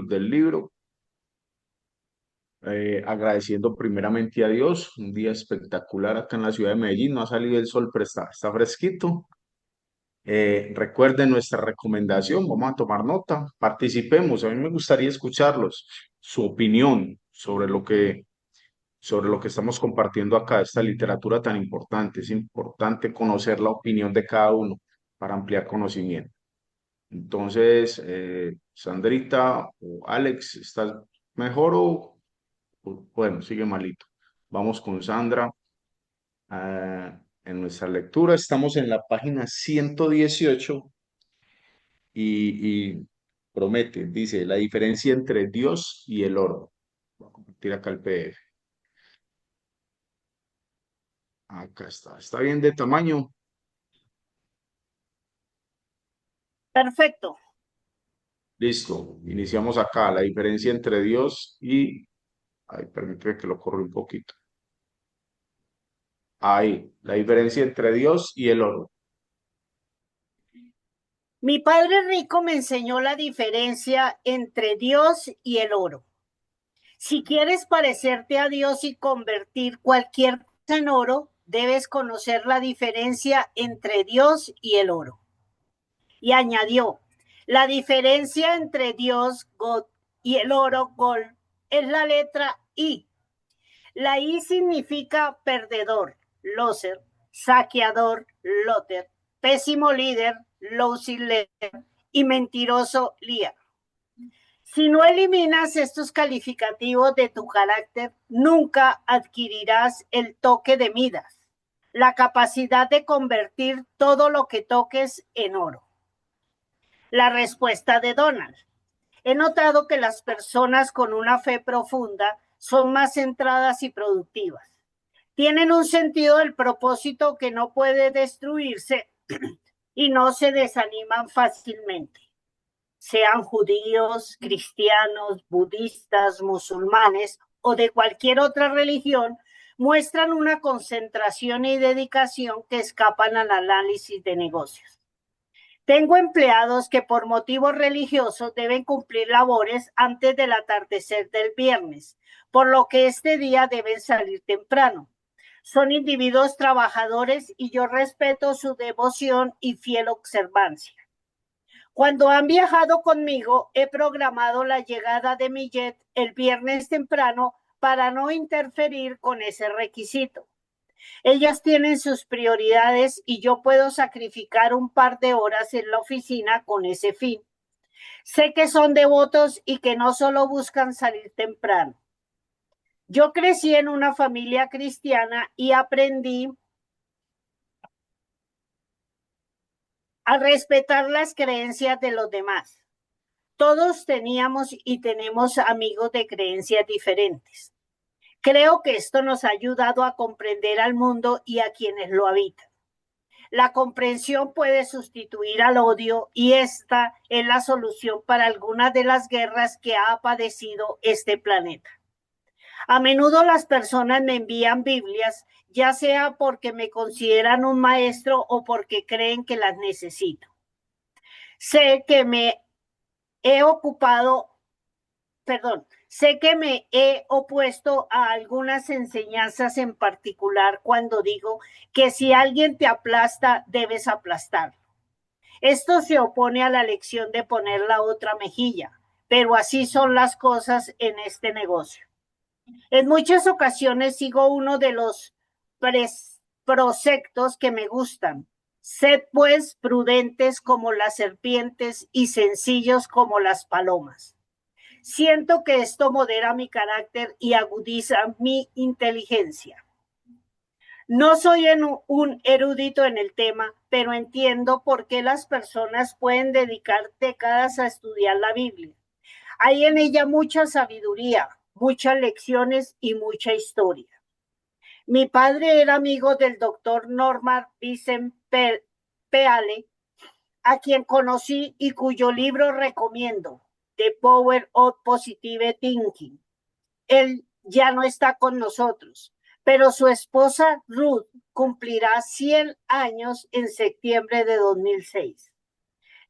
Club del Libro. Agradeciendo primeramente a Dios, un día espectacular acá en la ciudad de Medellín, no ha salido el sol, pero está fresquito. Recuerden nuestra recomendación, vamos a tomar nota, participemos, a mí me gustaría escucharlos, su opinión sobre lo que estamos compartiendo acá, esta literatura tan importante. Es importante conocer la opinión de cada uno para ampliar conocimiento. Entonces, Sandrita o Alex, ¿estás mejor o bueno, sigue malito? Vamos con Sandra. En nuestra lectura estamos en la página 118 y promete, dice, la diferencia entre Dios y el oro. Voy a compartir acá el PDF. Acá está. ¿Está bien de tamaño? Perfecto. Listo. Iniciamos acá. La diferencia entre Dios y... Ay, permíteme que lo corra un poquito. Ahí. La diferencia entre Dios y el oro. Mi padre rico me enseñó la diferencia entre Dios y el oro. Si quieres parecerte a Dios y convertir cualquier cosa en oro, debes conocer la diferencia entre Dios y el oro. Y añadió, la diferencia entre Dios, God, y el oro, Gold, es la letra I. La I significa perdedor, loser, saqueador, loter, pésimo líder, lousy leader, y mentiroso, liar. Si no eliminas estos calificativos de tu carácter, nunca adquirirás el toque de Midas, la capacidad de convertir todo lo que toques en oro. La respuesta de Donald. He notado que las personas con una fe profunda son más centradas y productivas. Tienen un sentido del propósito que no puede destruirse y no se desaniman fácilmente. Sean judíos, cristianos, budistas, musulmanes o de cualquier otra religión, muestran una concentración y dedicación que escapan al análisis de negocios. Tengo empleados que por motivos religiosos deben cumplir labores antes del atardecer del viernes, por lo que este día deben salir temprano. Son individuos trabajadores y yo respeto su devoción y fiel observancia. Cuando han viajado conmigo, he programado la llegada de mi jet el viernes temprano para no interferir con ese requisito. Ellos tienen sus prioridades y yo puedo sacrificar un par de horas en la oficina con ese fin. Sé que son devotos y que no solo buscan salir temprano. Yo crecí en una familia cristiana y aprendí a respetar las creencias de los demás. Todos teníamos y tenemos amigos de creencias diferentes. Creo que esto nos ha ayudado a comprender al mundo y a quienes lo habitan. La comprensión puede sustituir al odio y esta es la solución para algunas de las guerras que ha padecido este planeta. A menudo las personas me envían Biblias, ya sea porque me consideran un maestro o porque creen que las necesito. Sé que me he opuesto a algunas enseñanzas en particular cuando digo que si alguien te aplasta, debes aplastarlo. Esto se opone a la lección de poner la otra mejilla, pero así son las cosas en este negocio. En muchas ocasiones sigo uno de los preceptos que me gustan. Sed pues prudentes como las serpientes y sencillos como las palomas. Siento que esto modera mi carácter y agudiza mi inteligencia. No soy un erudito en el tema, pero entiendo por qué las personas pueden dedicar décadas a estudiar la Biblia. Hay en ella mucha sabiduría, muchas lecciones y mucha historia. Mi padre era amigo del doctor Norman Vincent Peale, a quien conocí y cuyo libro recomiendo, The Power of Positive Thinking. Él ya no está con nosotros, pero su esposa Ruth cumplirá 100 años en septiembre de 2006.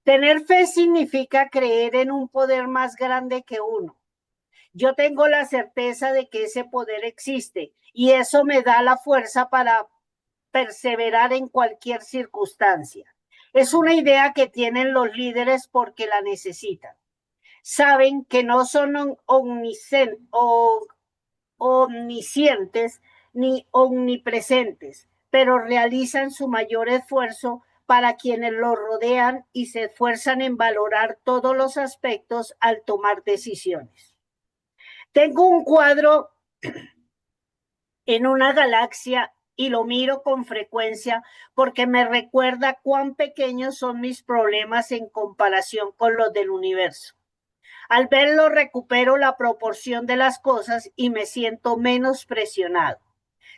Tener fe significa creer en un poder más grande que uno. Yo tengo la certeza de que ese poder existe y eso me da la fuerza para perseverar en cualquier circunstancia. Es una idea que tienen los líderes porque la necesitan. Saben que no son omniscientes ni omnipresentes, pero realizan su mayor esfuerzo para quienes los rodean y se esfuerzan en valorar todos los aspectos al tomar decisiones. Tengo un cuadro en una galaxia y lo miro con frecuencia porque me recuerda cuán pequeños son mis problemas en comparación con los del universo. Al verlo recupero la proporción de las cosas y me siento menos presionado.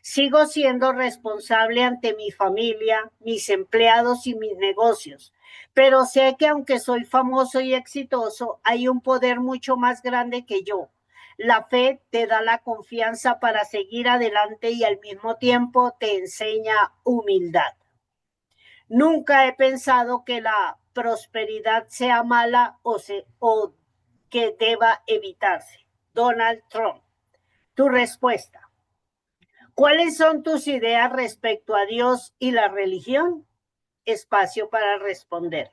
Sigo siendo responsable ante mi familia, mis empleados y mis negocios, pero sé que aunque soy famoso y exitoso, hay un poder mucho más grande que yo. La fe te da la confianza para seguir adelante y al mismo tiempo te enseña humildad. Nunca he pensado que la prosperidad sea mala o que deba evitarse. Donald Trump. Tu respuesta. ¿Cuáles son tus ideas respecto a Dios y la religión? Espacio para responder.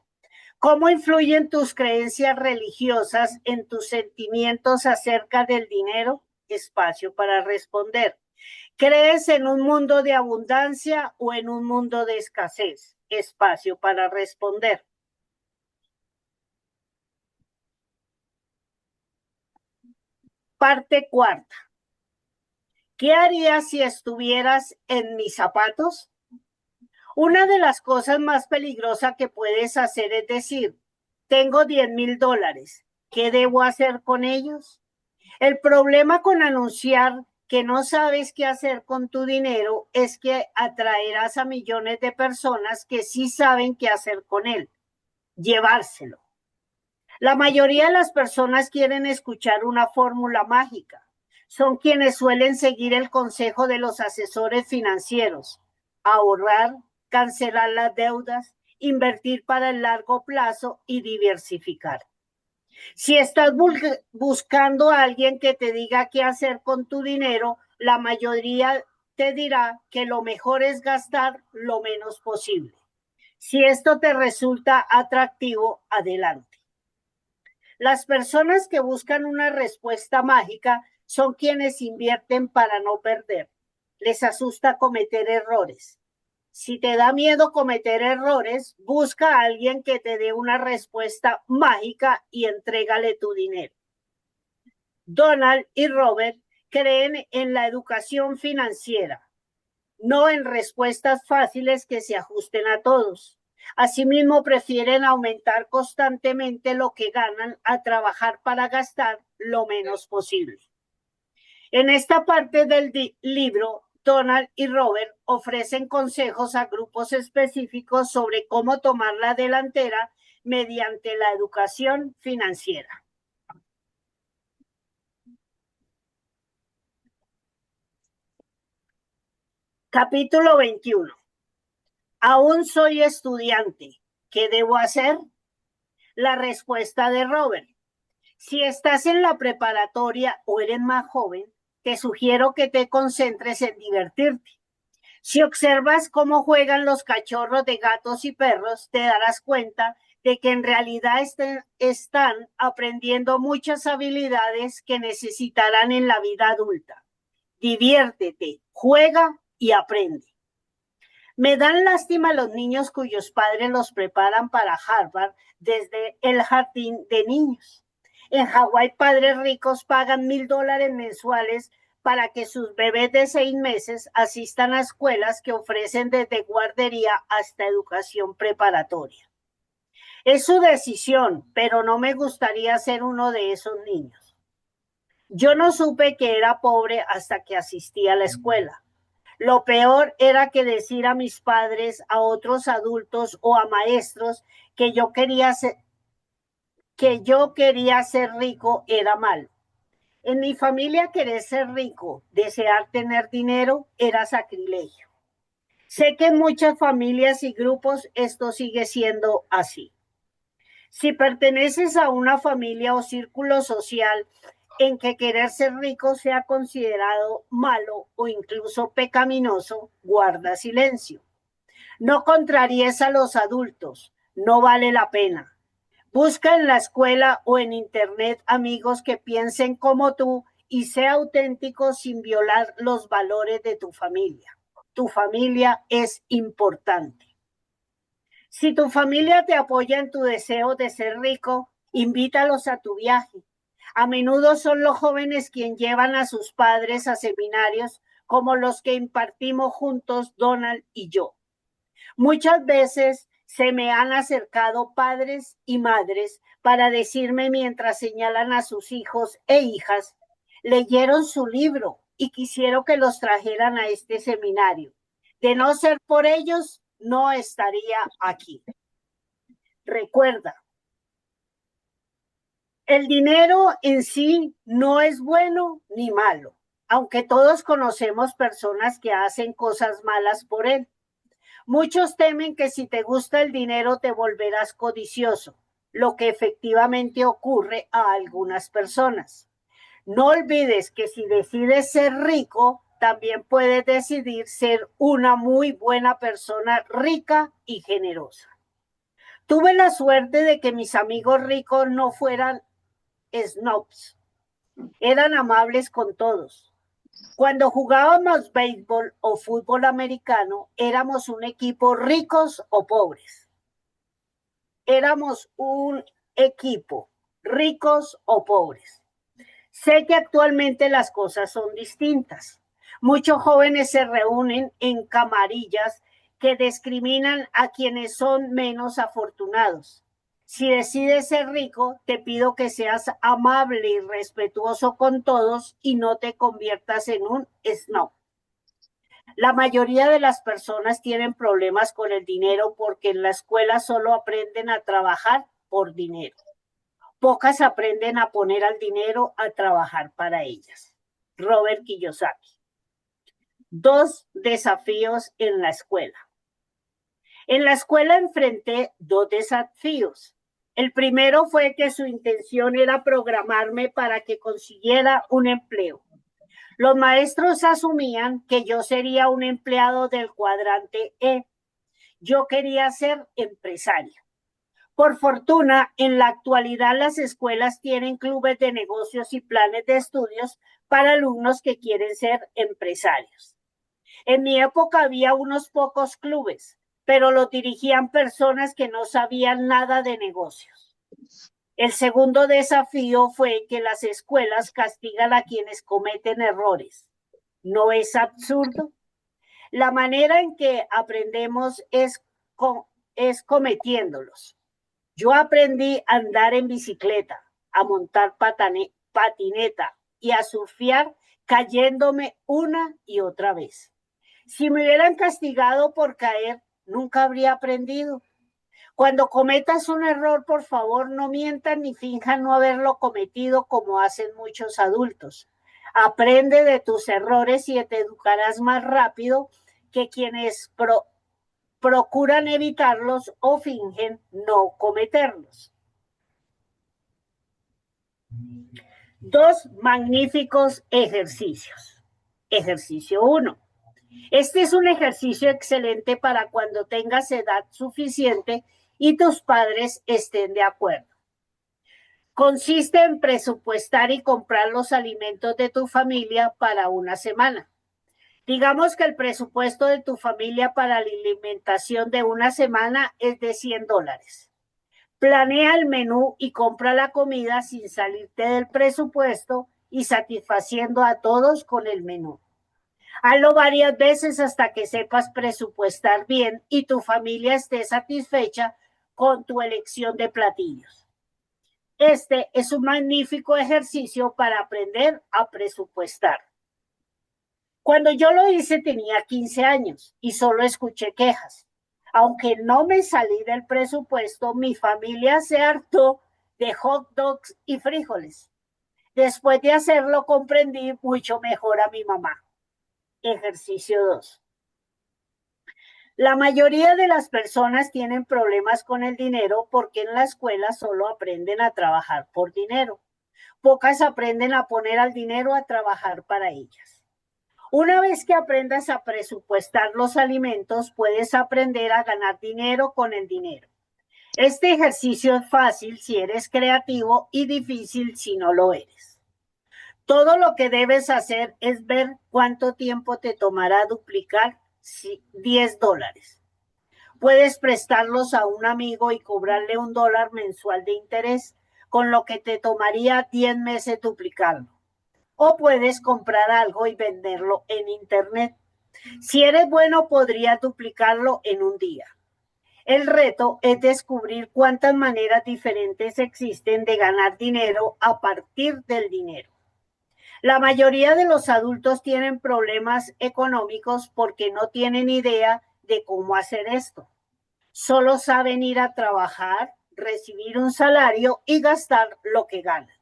¿Cómo influyen tus creencias religiosas en tus sentimientos acerca del dinero? Espacio para responder. ¿Crees en un mundo de abundancia o en un mundo de escasez? Espacio para responder. Parte cuarta. ¿Qué harías si estuvieras en mis zapatos? Una de las cosas más peligrosas que puedes hacer es decir, tengo $10,000, ¿qué debo hacer con ellos? El problema con anunciar que no sabes qué hacer con tu dinero es que atraerás a millones de personas que sí saben qué hacer con él, llevárselo. La mayoría de las personas quieren escuchar una fórmula mágica. Son quienes suelen seguir el consejo de los asesores financieros, ahorrar, cancelar las deudas, invertir para el largo plazo y diversificar. Si estás buscando a alguien que te diga qué hacer con tu dinero, la mayoría te dirá que lo mejor es gastar lo menos posible. Si esto te resulta atractivo, adelante. Las personas que buscan una respuesta mágica son quienes invierten para no perder. Les asusta cometer errores. Si te da miedo cometer errores, busca a alguien que te dé una respuesta mágica y entrégale tu dinero. Donald y Robert creen en la educación financiera, no en respuestas fáciles que se ajusten a todos. Asimismo, prefieren aumentar constantemente lo que ganan a trabajar para gastar lo menos posible. En esta parte del libro, Donald y Robert ofrecen consejos a grupos específicos sobre cómo tomar la delantera mediante la educación financiera. Capítulo 21. Aún soy estudiante. ¿Qué debo hacer? La respuesta de Robert. Si estás en la preparatoria o eres más joven, te sugiero que te concentres en divertirte. Si observas cómo juegan los cachorros de gatos y perros, te darás cuenta de que en realidad están aprendiendo muchas habilidades que necesitarán en la vida adulta. Diviértete, juega y aprende. Me dan lástima los niños cuyos padres los preparan para Harvard desde el jardín de niños. En Hawái, padres ricos pagan $1,000 mensuales para que sus bebés de 6 meses asistan a escuelas que ofrecen desde guardería hasta educación preparatoria. Es su decisión, pero no me gustaría ser uno de esos niños. Yo no supe que era pobre hasta que asistí a la escuela. Lo peor era que decir a mis padres, a otros adultos o a maestros que yo quería ser rico era malo. En mi familia querer ser rico, desear tener dinero era sacrilegio. Sé que en muchas familias y grupos esto sigue siendo así. Si perteneces a una familia o círculo social en que querer ser rico sea considerado malo o incluso pecaminoso, guarda silencio. No contraríes a los adultos, no vale la pena. Busca en la escuela o en internet amigos que piensen como tú y sea auténtico sin violar los valores de tu familia. Tu familia es importante. Si tu familia te apoya en tu deseo de ser rico, invítalos a tu viaje. A menudo son los jóvenes quienes llevan a sus padres a seminarios como los que impartimos juntos Donald y yo. Muchas veces se me han acercado padres y madres para decirme mientras señalan a sus hijos e hijas, leyeron su libro y quisieron que los trajeran a este seminario. De no ser por ellos, no estaría aquí. Recuerda, el dinero en sí no es bueno ni malo, aunque todos conocemos personas que hacen cosas malas por él. Muchos temen que si te gusta el dinero te volverás codicioso, lo que efectivamente ocurre a algunas personas. No olvides que si decides ser rico, también puedes decidir ser una muy buena persona rica y generosa. Tuve la suerte de que mis amigos ricos no fueran snobs, eran amables con todos. Cuando jugábamos béisbol o fútbol americano, éramos un equipo ricos o pobres. Éramos un equipo ricos o pobres. Sé que actualmente las cosas son distintas. Muchos jóvenes se reúnen en camarillas que discriminan a quienes son menos afortunados. Si decides ser rico, te pido que seas amable y respetuoso con todos y no te conviertas en un snob. La mayoría de las personas tienen problemas con el dinero porque en la escuela solo aprenden a trabajar por dinero. Pocas aprenden a poner al dinero a trabajar para ellas. Robert Kiyosaki. 2 desafíos en la escuela. En la escuela enfrenté 2 desafíos. El primero fue que su intención era programarme para que consiguiera un empleo. Los maestros asumían que yo sería un empleado del cuadrante E. Yo quería ser empresaria. Por fortuna, en la actualidad las escuelas tienen clubes de negocios y planes de estudios para alumnos que quieren ser empresarios. En mi época había unos pocos clubes, pero los dirigían personas que no sabían nada de negocios. El segundo desafío fue que las escuelas castigan a quienes cometen errores. ¿No es absurdo? La manera en que aprendemos es cometiéndolos. Yo aprendí a andar en bicicleta, a montar patineta y a surfear cayéndome una y otra vez. Si me hubieran castigado por caer, nunca habría aprendido. Cuando cometas un error, por favor, no mientan ni finjan no haberlo cometido como hacen muchos adultos. Aprende de tus errores y te educarás más rápido que quienes procuran evitarlos o fingen no cometerlos. 2 magníficos ejercicios. Ejercicio 1. Este es un ejercicio excelente para cuando tengas edad suficiente y tus padres estén de acuerdo. Consiste en presupuestar y comprar los alimentos de tu familia para una semana. Digamos que el presupuesto de tu familia para la alimentación de una semana es de $100. Planea el menú y compra la comida sin salirte del presupuesto y satisfaciendo a todos con el menú. Hazlo varias veces hasta que sepas presupuestar bien y tu familia esté satisfecha con tu elección de platillos. Este es un magnífico ejercicio para aprender a presupuestar. Cuando yo lo hice tenía 15 años y solo escuché quejas. Aunque no me salí del presupuesto, mi familia se hartó de hot dogs y frijoles. Después de hacerlo comprendí mucho mejor a mi mamá. Ejercicio 2. La mayoría de las personas tienen problemas con el dinero porque en la escuela solo aprenden a trabajar por dinero. Pocas aprenden a poner al dinero a trabajar para ellas. Una vez que aprendas a presupuestar los alimentos, puedes aprender a ganar dinero con el dinero. Este ejercicio es fácil si eres creativo y difícil si no lo eres. Todo lo que debes hacer es ver cuánto tiempo te tomará duplicar $10. Puedes prestarlos a un amigo y cobrarle $1 mensual de interés, con lo que te tomaría 10 meses duplicarlo. O puedes comprar algo y venderlo en internet. Si eres bueno, podrías duplicarlo en un día. El reto es descubrir cuántas maneras diferentes existen de ganar dinero a partir del dinero. La mayoría de los adultos tienen problemas económicos porque no tienen idea de cómo hacer esto. Solo saben ir a trabajar, recibir un salario y gastar lo que ganan.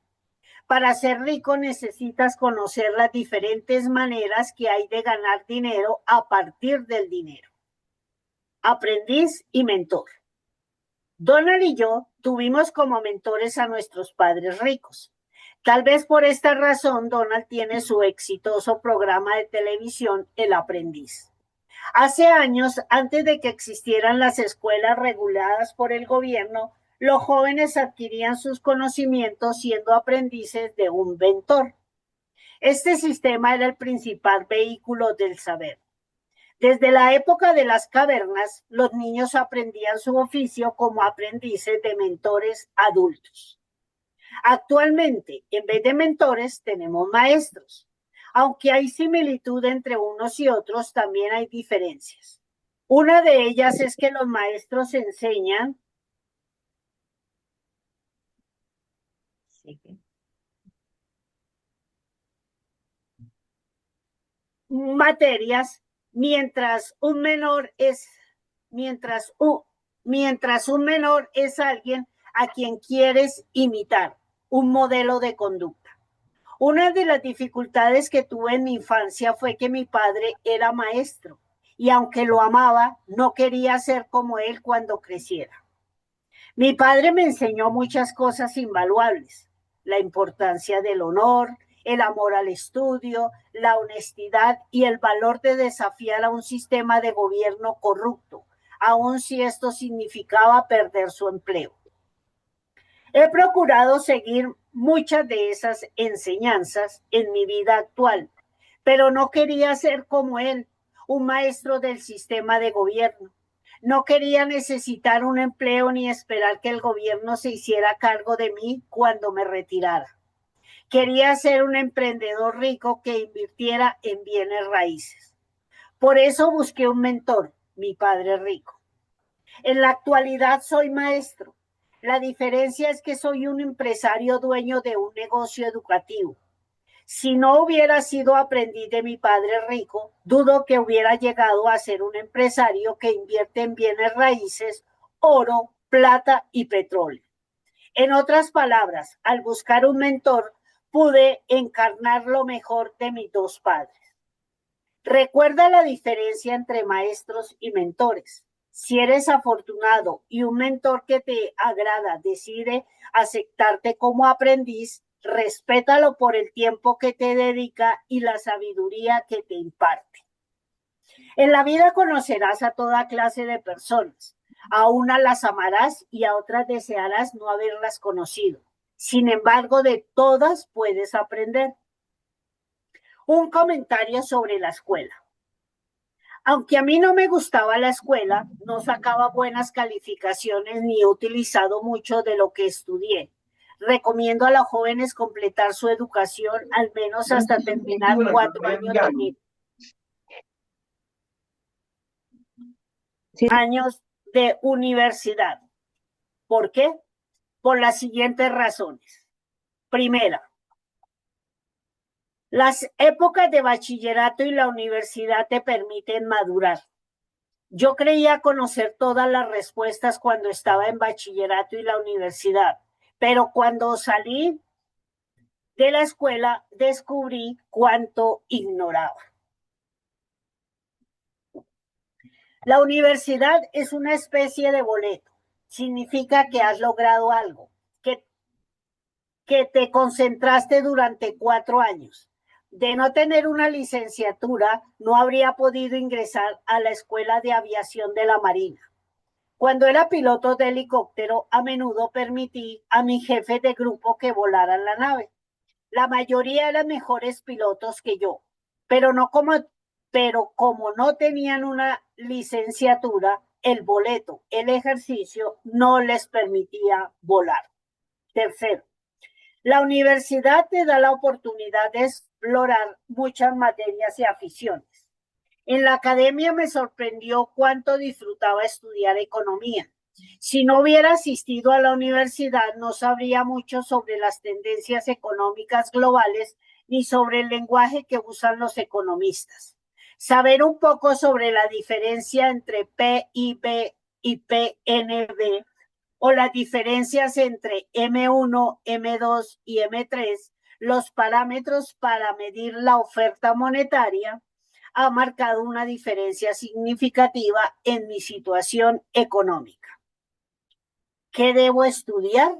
Para ser rico necesitas conocer las diferentes maneras que hay de ganar dinero a partir del dinero. Aprendiz y mentor. Donald y yo tuvimos como mentores a nuestros padres ricos. Tal vez por esta razón Donald tiene su exitoso programa de televisión El Aprendiz. Hace años, antes de que existieran las escuelas reguladas por el gobierno, los jóvenes adquirían sus conocimientos siendo aprendices de un mentor. Este sistema era el principal vehículo del saber. Desde la época de las cavernas, los niños aprendían su oficio como aprendices de mentores adultos. Actualmente, en vez de mentores, tenemos maestros. Aunque hay similitud entre unos y otros, también hay diferencias. Una de ellas es que los maestros enseñan materias mientras un menor es mientras mientras un menor es alguien a quien quieres imitar, un modelo de conducta. Una de las dificultades que tuve en mi infancia fue que mi padre era maestro y aunque lo amaba, no quería ser como él cuando creciera. Mi padre me enseñó muchas cosas invaluables, la importancia del honor, el amor al estudio, la honestidad y el valor de desafiar a un sistema de gobierno corrupto, aun si esto significaba perder su empleo. He procurado seguir muchas de esas enseñanzas en mi vida actual, pero no quería ser como él, un maestro del sistema de gobierno. No quería necesitar un empleo ni esperar que el gobierno se hiciera cargo de mí cuando me retirara. Quería ser un emprendedor rico que invirtiera en bienes raíces. Por eso busqué un mentor, mi padre rico. En la actualidad soy maestro. La diferencia es que soy un empresario dueño de un negocio educativo. Si no hubiera sido aprendiz de mi padre rico, dudo que hubiera llegado a ser un empresario que invierte en bienes raíces, oro, plata y petróleo. En otras palabras, al buscar un mentor, pude encarnar lo mejor de mis dos padres. Recuerda la diferencia entre maestros y mentores. Si eres afortunado y un mentor que te agrada decide aceptarte como aprendiz, respétalo por el tiempo que te dedica y la sabiduría que te imparte. En la vida conocerás a toda clase de personas. A unas las amarás y a otras desearás no haberlas conocido. Sin embargo, de todas puedes aprender. Un comentario sobre la escuela. Aunque a mí no me gustaba la escuela, no sacaba buenas calificaciones ni he utilizado mucho de lo que estudié. Recomiendo a los jóvenes completar su educación al menos hasta terminar 4 años de universidad. ¿Por qué? Por las siguientes razones. Primera, las épocas de bachillerato y la universidad te permiten madurar. Yo creía conocer todas las respuestas cuando estaba en bachillerato y la universidad, pero cuando salí de la escuela descubrí cuánto ignoraba. La universidad es una especie de boleto. Significa que has logrado algo, que, que te concentraste durante 4 años. De no tener una licenciatura, no habría podido ingresar a la Escuela de Aviación de la Marina. Cuando era piloto de helicóptero, a menudo permití a mi jefe de grupo que volaran la nave. La mayoría eran mejores pilotos que yo, pero no como, pero como no tenían una licenciatura, el boleto, el ejercicio no les permitía volar. Tercero, la universidad te da la oportunidad de explorar muchas materias y aficiones. En la academia me sorprendió cuánto disfrutaba estudiar economía. Si no hubiera asistido a la universidad, no sabría mucho sobre las tendencias económicas globales ni sobre el lenguaje que usan los economistas. Saber un poco sobre la diferencia entre PIB y PNB o las diferencias entre M1, M2 y M3, los parámetros para medir la oferta monetaria, ha marcado una diferencia significativa en mi situación económica. ¿Qué debo estudiar?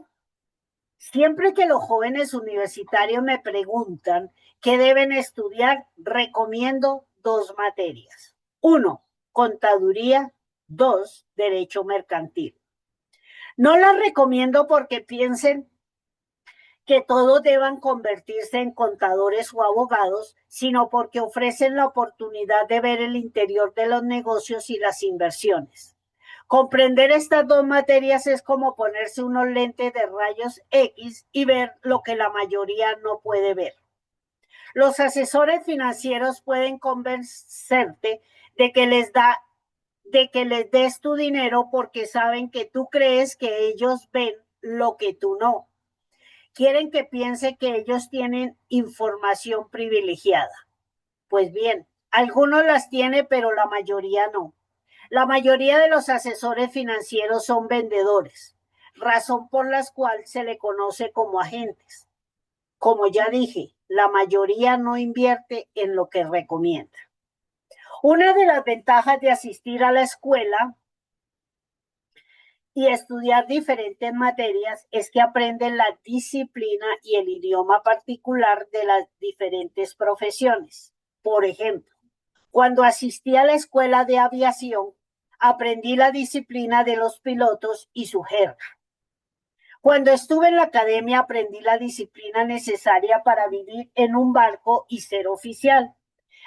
Siempre que los jóvenes universitarios me preguntan qué deben estudiar, recomiendo 2 materias. 1, contaduría. 2, derecho mercantil. No las recomiendo porque piensen que todos deban convertirse en contadores o abogados, sino porque ofrecen la oportunidad de ver el interior de los negocios y las inversiones. Comprender estas 2 materias es como ponerse unos lentes de rayos X y ver lo que la mayoría no puede ver. Los asesores financieros pueden convencerte de que les des tu dinero porque saben que tú crees que ellos ven lo que tú no. Quieren que piense que ellos tienen información privilegiada. Pues bien, algunos las tienen, pero la mayoría no. La mayoría de los asesores financieros son vendedores, razón por la cual se le conoce como agentes. Como ya dije, la mayoría no invierte en lo que recomienda. Una de las ventajas de asistir a la escuela y estudiar diferentes materias es que aprenden la disciplina y el idioma particular de las diferentes profesiones. Por ejemplo, cuando asistí a la escuela de aviación, aprendí la disciplina de los pilotos y su jerga. Cuando estuve en la academia, aprendí la disciplina necesaria para vivir en un barco y ser oficial.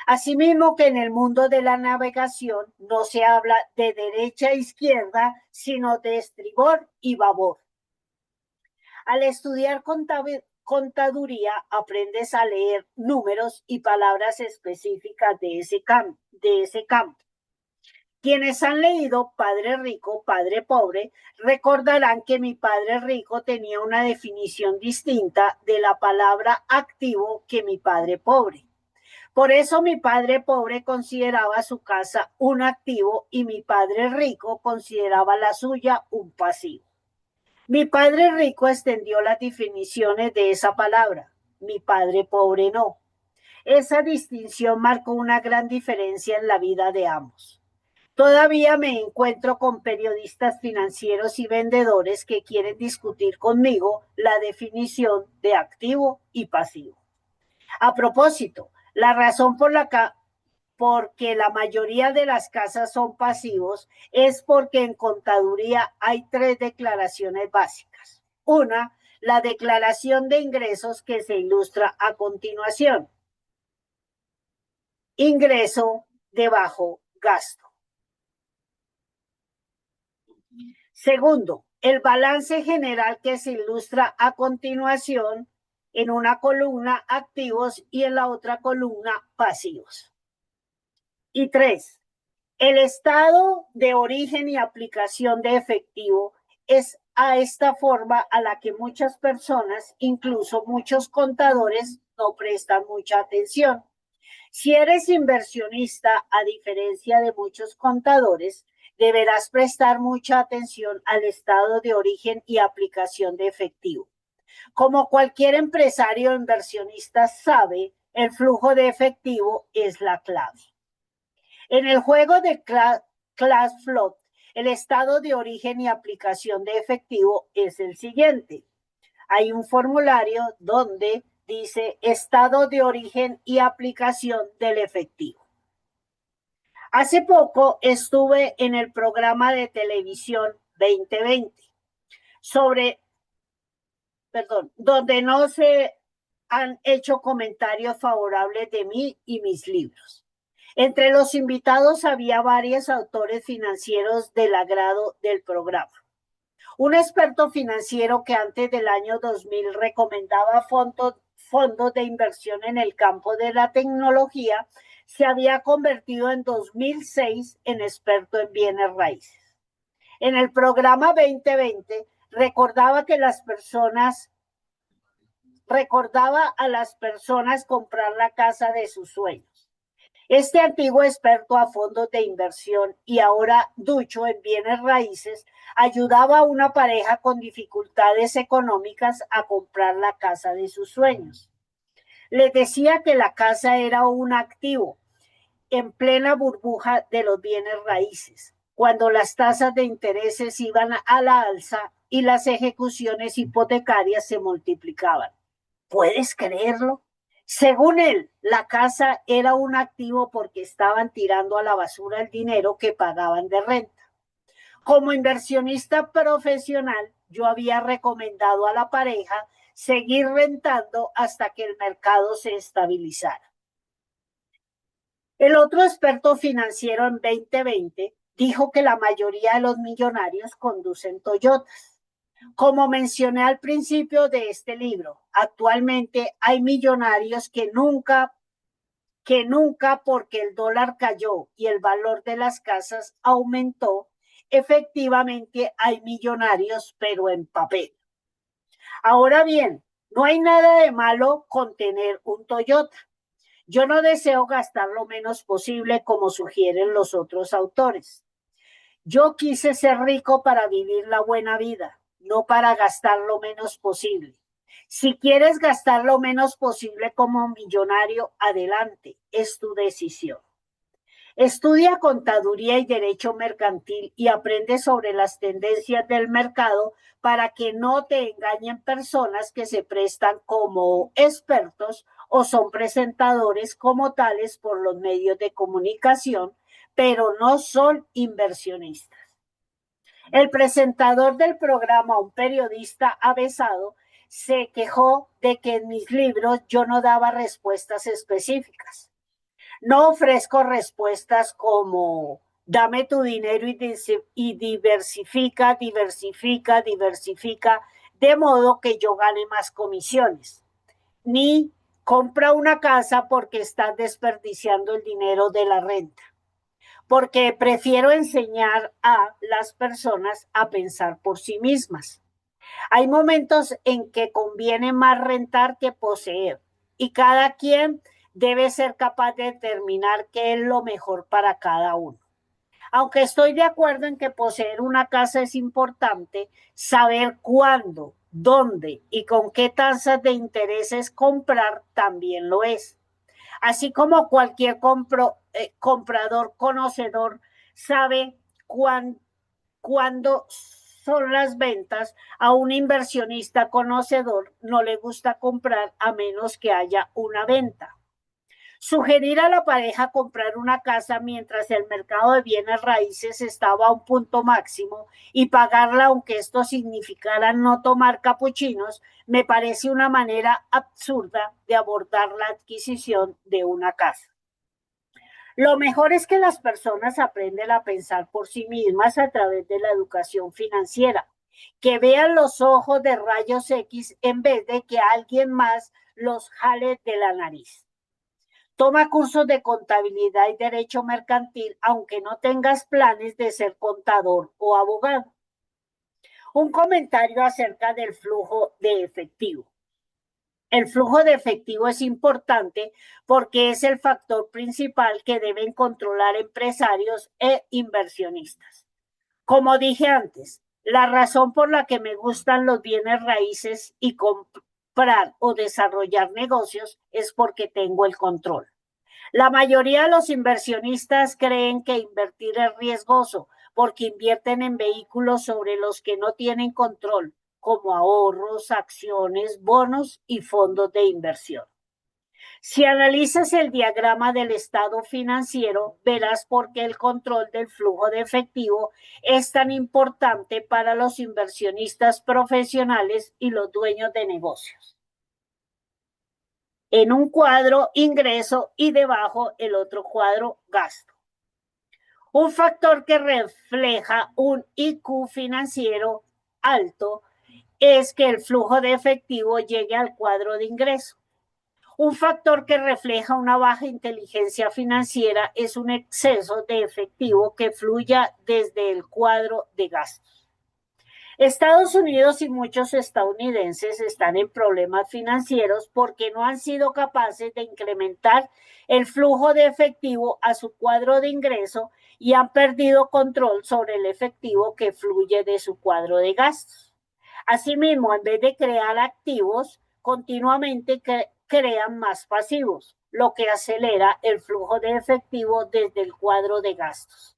Asimismo que en el mundo de la navegación no se habla de derecha e izquierda, sino de estribor y babor. Al estudiar contaduría, aprendes a leer números y palabras específicas de ese campo. Quienes han leído Padre Rico, Padre Pobre, recordarán que mi padre rico tenía una definición distinta de la palabra activo que mi padre pobre. Por eso mi padre pobre consideraba su casa un activo y mi padre rico consideraba la suya un pasivo. Mi padre rico extendió las definiciones de esa palabra, mi padre pobre no. Esa distinción marcó una gran diferencia en la vida de ambos. Todavía me encuentro con periodistas financieros y vendedores que quieren discutir conmigo la definición de activo y pasivo. A propósito, la razón porque la mayoría de las casas son pasivos es porque en contaduría hay 3 declaraciones básicas. Una, la declaración de ingresos que se ilustra a continuación. Ingreso de bajo gasto. Segundo, el balance general que se ilustra a continuación en una columna activos y en la otra columna pasivos. Y 3, el estado de origen y aplicación de efectivo es a esta forma a la que muchas personas, incluso muchos contadores, no prestan mucha atención. Si eres inversionista, a diferencia de muchos contadores, deberás prestar mucha atención al estado de origen y aplicación de efectivo. Como cualquier empresario inversionista sabe, el flujo de efectivo es la clave. En el juego Class Float, el estado de origen y aplicación de efectivo es el siguiente. Hay un formulario donde dice estado de origen y aplicación del efectivo. Hace poco estuve en el programa de televisión 2020 donde no se han hecho comentarios favorables de mí y mis libros. Entre los invitados había varios autores financieros del agrado del programa. Un experto financiero que antes del año 2000 recomendaba fondos de inversión en el campo de la tecnología se había convertido en 2006 en experto en bienes raíces. En el programa 2020 recordaba a las personas comprar la casa de sus sueños. Este antiguo experto a fondos de inversión y ahora ducho en bienes raíces ayudaba a una pareja con dificultades económicas a comprar la casa de sus sueños. Les decía que la casa era un activo en plena burbuja de los bienes raíces, cuando las tasas de intereses iban a la alza y las ejecuciones hipotecarias se multiplicaban. ¿Puedes creerlo? Según él, la casa era un activo porque estaban tirando a la basura el dinero que pagaban de renta. Como inversionista profesional, yo había recomendado a la pareja seguir rentando hasta que el mercado se estabilizara. El otro experto financiero en 2020 dijo que la mayoría de los millonarios conducen Toyotas. Como mencioné al principio de este libro, actualmente hay millonarios que nunca porque el dólar cayó y el valor de las casas aumentó, efectivamente hay millonarios, pero en papel. Ahora bien, no hay nada de malo con tener un Toyota. Yo no deseo gastar lo menos posible como sugieren los otros autores. Yo quise ser rico para vivir la buena vida, no para gastar lo menos posible. Si quieres gastar lo menos posible como millonario, adelante, es tu decisión. Estudia contaduría y derecho mercantil y aprende sobre las tendencias del mercado para que no te engañen personas que se prestan como expertos o son presentadores como tales por los medios de comunicación, pero no son inversionistas. El presentador del programa, un periodista avesado, se quejó de que en mis libros yo no daba respuestas específicas. No ofrezco respuestas como dame tu dinero y diversifica, de modo que yo gane más comisiones. Ni compra una casa porque estás desperdiciando el dinero de la renta. Porque prefiero enseñar a las personas a pensar por sí mismas. Hay momentos en que conviene más rentar que poseer y cada quien debe ser capaz de determinar qué es lo mejor para cada uno. Aunque estoy de acuerdo en que poseer una casa es importante, saber cuándo, dónde y con qué tasas de intereses comprar también lo es. Así como cualquier comprador conocedor sabe cuándo son las ventas, a un inversionista conocedor no le gusta comprar a menos que haya una venta. Sugerir a la pareja comprar una casa mientras el mercado de bienes raíces estaba a un punto máximo y pagarla aunque esto significara no tomar capuchinos, me parece una manera absurda de abordar la adquisición de una casa. Lo mejor es que las personas aprendan a pensar por sí mismas a través de la educación financiera, que vean los ojos de rayos X en vez de que alguien más los jale de la nariz. Toma cursos de contabilidad y derecho mercantil, aunque no tengas planes de ser contador o abogado. Un comentario acerca del flujo de efectivo. El flujo de efectivo es importante porque es el factor principal que deben controlar empresarios e inversionistas. Como dije antes, la razón por la que me gustan los bienes raíces y comprar o desarrollar negocios es porque tengo el control. La mayoría de los inversionistas creen que invertir es riesgoso porque invierten en vehículos sobre los que no tienen control, como ahorros, acciones, bonos y fondos de inversión. Si analizas el diagrama del estado financiero, verás por qué el control del flujo de efectivo es tan importante para los inversionistas profesionales y los dueños de negocios. En un cuadro, ingreso y debajo el otro cuadro, gasto. Un factor que refleja un IQ financiero alto es que el flujo de efectivo llegue al cuadro de ingreso. Un factor que refleja una baja inteligencia financiera es un exceso de efectivo que fluya desde el cuadro de gastos. Estados Unidos y muchos estadounidenses están en problemas financieros porque no han sido capaces de incrementar el flujo de efectivo a su cuadro de ingreso y han perdido control sobre el efectivo que fluye de su cuadro de gastos. Asimismo, en vez de crear activos, continuamente crean más pasivos, lo que acelera el flujo de efectivo desde el cuadro de gastos.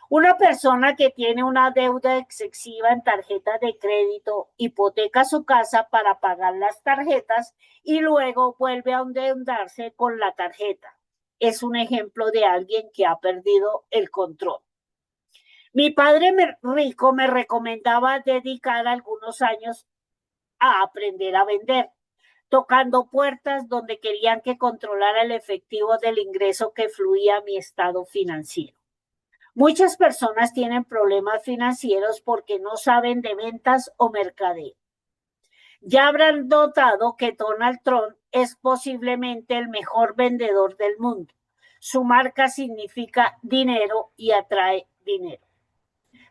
Una persona que tiene una deuda excesiva en tarjetas de crédito hipoteca su casa para pagar las tarjetas y luego vuelve a endeudarse con la tarjeta. Es un ejemplo de alguien que ha perdido el control. Mi padre rico me recomendaba dedicar algunos años a aprender a vender, tocando puertas donde querían que controlara el efectivo del ingreso que fluía a mi estado financiero. Muchas personas tienen problemas financieros porque no saben de ventas o mercadeo. Ya habrán notado que Donald Trump es posiblemente el mejor vendedor del mundo. Su marca significa dinero y atrae dinero.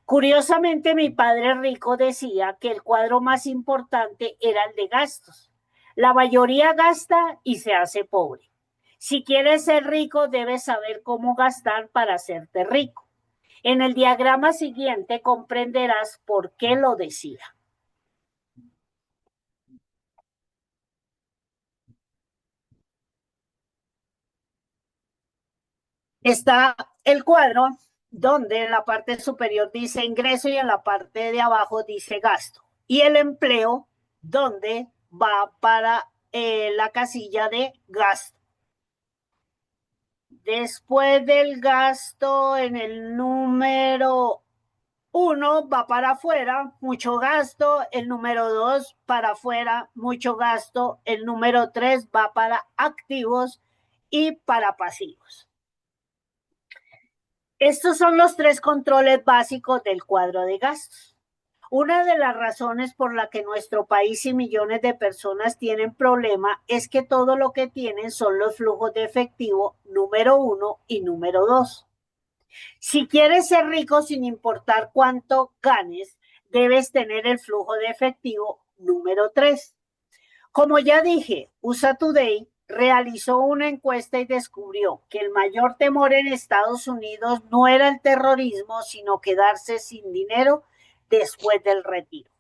Curiosamente, mi padre rico decía que el cuadro más importante era el de gastos. La mayoría gasta y se hace pobre. Si quieres ser rico, debes saber cómo gastar para hacerte rico. En el diagrama siguiente comprenderás por qué lo decía. Está el cuadro donde en la parte superior dice ingreso y en la parte de abajo dice gasto. Y el empleo donde va para la casilla de gasto. Después del gasto en el número 1 va para afuera, mucho gasto. El número 2 para afuera, mucho gasto. El número 3 va para activos y para pasivos. Estos son los tres controles básicos del cuadro de gastos. Una de las razones por la que nuestro país y millones de personas tienen problema es que todo lo que tienen son los flujos de efectivo número 1 y número 2. Si quieres ser rico sin importar cuánto ganes, debes tener el flujo de efectivo número 3. Como ya dije, USA Today realizó una encuesta y descubrió que el mayor temor en Estados Unidos no era el terrorismo, sino quedarse sin dinero después del retiro.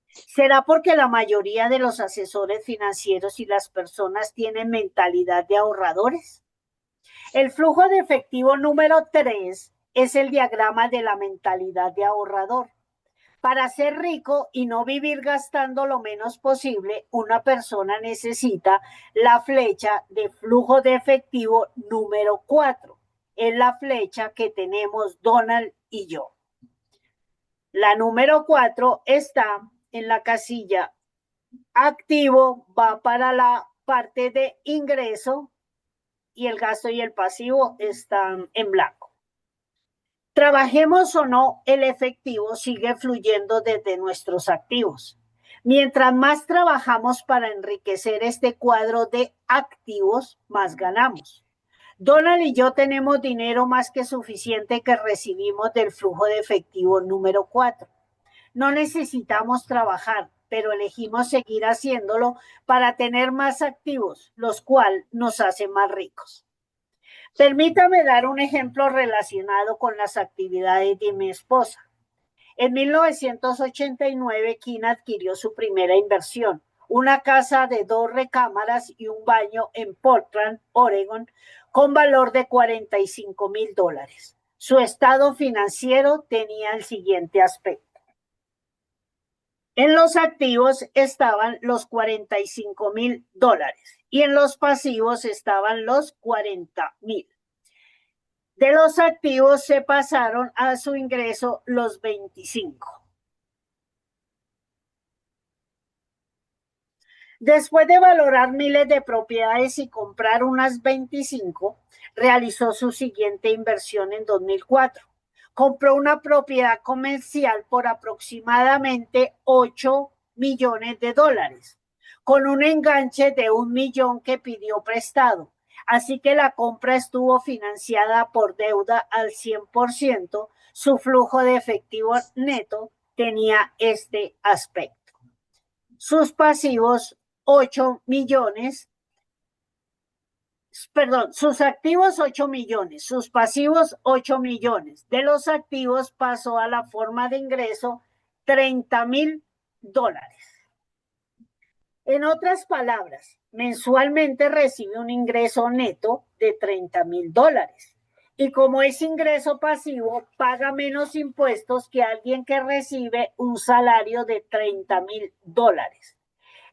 ¿Será porque la mayoría de los asesores financieros y las personas tienen mentalidad de ahorradores? El flujo de efectivo número 3 es el diagrama de la mentalidad de ahorrador. Para ser rico y no vivir gastando lo menos posible, una persona necesita la flecha de flujo de efectivo número 4. Es la flecha que tenemos Donald y yo. La número 4 está en la casilla activo, va para la parte de ingreso y el gasto y el pasivo están en blanco. Trabajemos o no, el efectivo sigue fluyendo desde nuestros activos. Mientras más trabajamos para enriquecer este cuadro de activos, más ganamos. Donald y yo tenemos dinero más que suficiente que recibimos del flujo de efectivo número 4. No necesitamos trabajar, pero elegimos seguir haciéndolo para tener más activos, los cuales nos hacen más ricos. Permítame dar un ejemplo relacionado con las actividades de mi esposa. En 1989, Kim adquirió su primera inversión, una casa de 2 recámaras y un baño en Portland, Oregon, con valor de $45,000. Su estado financiero tenía el siguiente aspecto. En los activos estaban los $45,000 y en los pasivos estaban los 40,000. De los activos se pasaron a su ingreso los 25. Después de valorar miles de propiedades y comprar unas 25, realizó su siguiente inversión en 2004. Compró una propiedad comercial por aproximadamente $8 millones, con un enganche de $1 millón que pidió prestado. Así que la compra estuvo financiada por deuda al 100%. Su flujo de efectivo neto tenía este aspecto. Sus pasivos 8 millones, sus activos 8 millones, sus pasivos 8 millones. De los activos pasó a la forma de ingreso $30,000. En otras palabras, mensualmente recibe un ingreso neto de $30,000. Y como es ingreso pasivo, paga menos impuestos que alguien que recibe un salario de $30,000.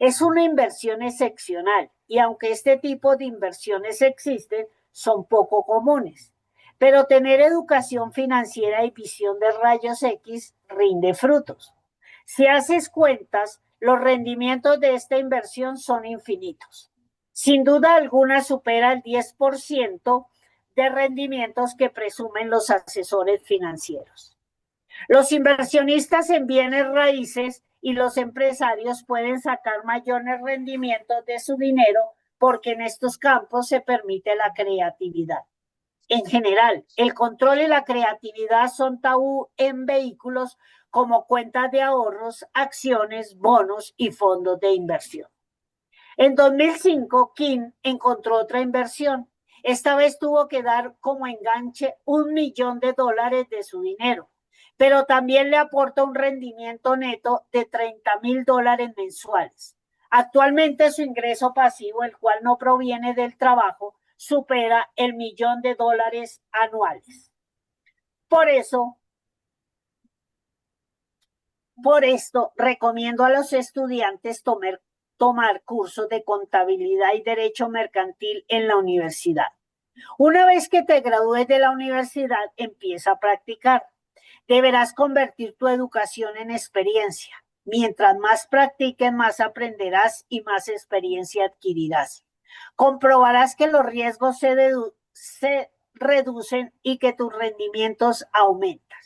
Es una inversión excepcional y aunque este tipo de inversiones existen, son poco comunes. Pero tener educación financiera y visión de rayos X rinde frutos. Si haces cuentas, los rendimientos de esta inversión son infinitos. Sin duda alguna supera el 10% de rendimientos que presumen los asesores financieros. Los inversionistas en bienes raíces y los empresarios pueden sacar mayores rendimientos de su dinero porque en estos campos se permite la creatividad. En general, el control y la creatividad son tabú en vehículos como cuentas de ahorros, acciones, bonos y fondos de inversión. En 2005, Kim encontró otra inversión. Esta vez tuvo que dar como enganche $1 millón de su dinero, pero también le aporta un rendimiento neto de $30,000 mensuales. Actualmente su ingreso pasivo, el cual no proviene del trabajo, supera el $1 millón anuales. Por esto, recomiendo a los estudiantes tomar cursos de contabilidad y derecho mercantil en la universidad. Una vez que te gradúes de la universidad, empieza a practicar. Deberás convertir tu educación en experiencia. Mientras más practiques, más aprenderás y más experiencia adquirirás. Comprobarás que los riesgos se reducen y que tus rendimientos aumentan.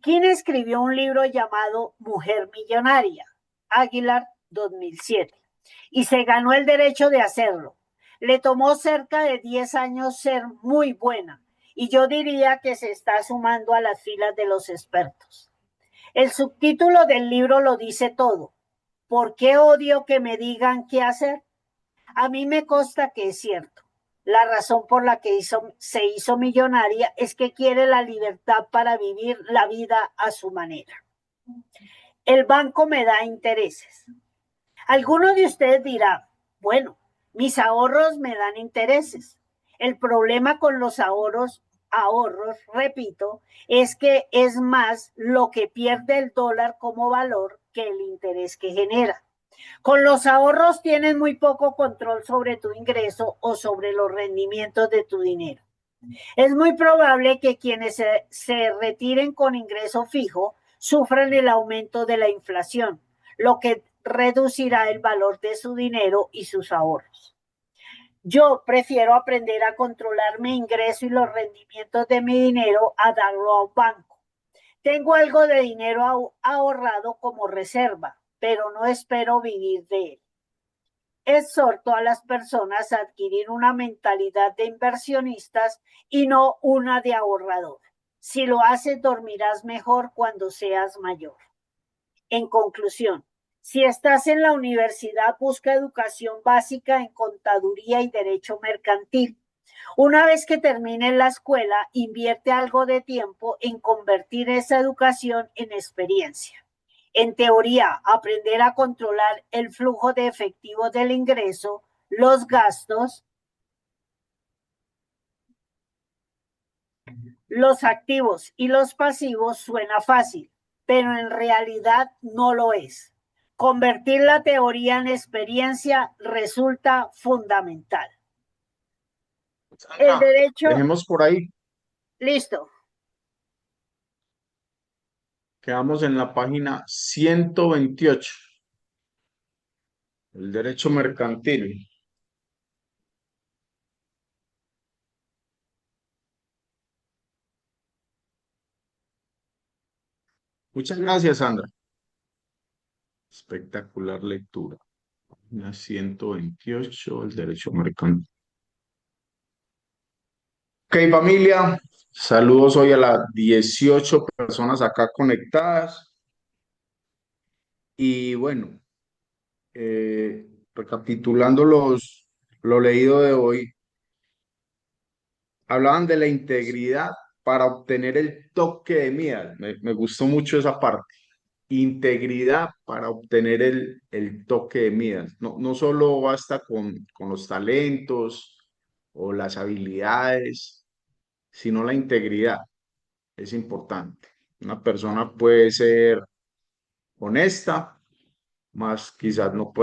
¿Quién escribió un libro llamado Mujer Millonaria? Aguilar, 2007. Y se ganó el derecho de hacerlo. Le tomó cerca de 10 años ser muy buena y yo diría que se está sumando a las filas de los expertos. El subtítulo del libro lo dice todo. ¿Por qué odio que me digan qué hacer? A mí me consta que es cierto. La razón por la que se hizo millonaria es que quiere la libertad para vivir la vida a su manera. El banco me da intereses. Alguno de ustedes dirá, bueno, mis ahorros me dan intereses. El problema con los ahorros, repito, es que es más lo que pierde el dólar como valor que el interés que genera. Con los ahorros tienes muy poco control sobre tu ingreso o sobre los rendimientos de tu dinero. Es muy probable que quienes se retiren con ingreso fijo sufran el aumento de la inflación, lo que reducirá el valor de su dinero y sus ahorros. Yo prefiero aprender a controlar mi ingreso y los rendimientos de mi dinero a darlo a un banco. Tengo algo de dinero ahorrado como reserva, pero no espero vivir de él. Exhorto a las personas a adquirir una mentalidad de inversionistas y no una de ahorrador. Si lo haces, dormirás mejor cuando seas mayor. En conclusión, si estás en la universidad, busca educación básica en contaduría y derecho mercantil. Una vez que termines la escuela, invierte algo de tiempo en convertir esa educación en experiencia. En teoría, aprender a controlar el flujo de efectivo del ingreso, los gastos, los activos y los pasivos suena fácil, pero en realidad no lo es. Convertir la teoría en experiencia resulta fundamental. El Sandra, derecho, dejemos por ahí. listo. Quedamos en la página 128, el derecho mercantil. Muchas gracias, Sandra. Espectacular lectura. Página 128, el derecho mercantil. Ok, familia, saludos hoy a las 18 personas acá conectadas. Y bueno, recapitulando lo leído de hoy, hablaban de la integridad para obtener el toque de Midas. Me gustó mucho esa parte. Integridad para obtener el toque de Midas. No, no solo basta con los talentos o las habilidades, sino la integridad. Es importante. Una persona puede ser honesta, más quizás no